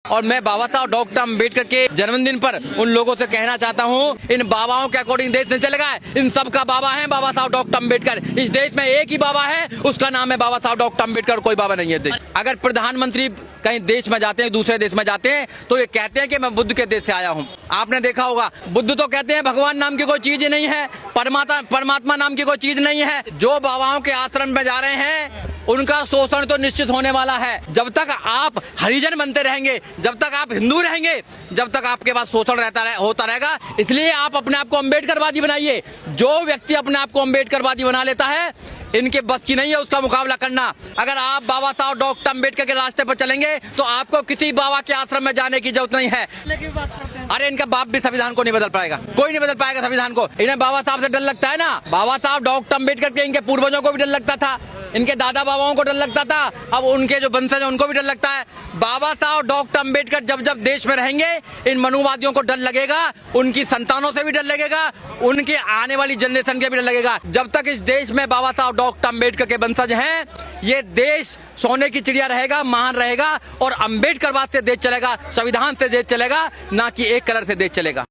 और मैं बाबा साहब डॉक्टर अम्बेडकर के जन्मदिन पर उन लोगों से कहना चाहता हूँ, इन बाबाओं के अकॉर्डिंग देश नहीं चलेगा। इन सब का बाबा है बाबा साहब डॉक्टर अम्बेडकर। इस देश में एक ही बाबा है, उसका नाम है बाबा साहब डॉक्टर अम्बेडकर, कोई बाबा नहीं है देश। अगर प्रधानमंत्री कहीं देश में जाते हैं, दूसरे देश में जाते हैं, तो ये कहते हैं कि मैं बुद्ध के देश से आया हूँ। आपने देखा होगा, बुद्ध तो कहते हैं भगवान नाम की कोई चीज नहीं है, परमात्मा नाम की कोई चीज नहीं है। जो बाबाओं के आश्रम में जा रहे हैं उनका शोषण तो निश्चित होने वाला है। जब तक आप हरिजन बनते रहेंगे, जब तक आप हिंदू रहेंगे, जब तक आपके पास शोषण होता रहेगा। इसलिए आप अपने आप को अम्बेडकरवादी बनाइए। जो व्यक्ति अपने आप को अम्बेडकरवादी बना लेता है, इनके बस की नहीं है उसका मुकाबला करना। अगर आप बाबा साहब डॉक्टर अम्बेडकर के रास्ते पर चलेंगे तो आपको किसी बाबा के आश्रम में जाने की जरूरत नहीं है। अरे इनका बाप भी संविधान को नहीं बदल पाएगा, कोई नहीं बदल पाएगा संविधान को। इन्हें बाबा साहब से डर लगता है ना। बाबा साहब डॉक्टर अम्बेडकर के इनके पूर्वजों को भी डर लगता था, इनके दादा बाबाओं को डर लगता था, अब उनके जो वंशज हैं उनको भी डर लगता है। बाबा साहब डॉक्टर अम्बेडकर जब जब देश में रहेंगे, इन मनुवादियों को डर लगेगा, उनकी संतानों से भी डर लगेगा, उनके आने वाली जनरेशन के भी डर लगेगा। जब तक इस देश में बाबा साहब डॉक्टर अम्बेडकर के वंशज हैं, ये देश सोने की चिड़िया रहेगा, महान रहेगा। और अम्बेडकरवाद से देश चलेगा, संविधान से देश चलेगा, ना कि एक कलर से देश चलेगा।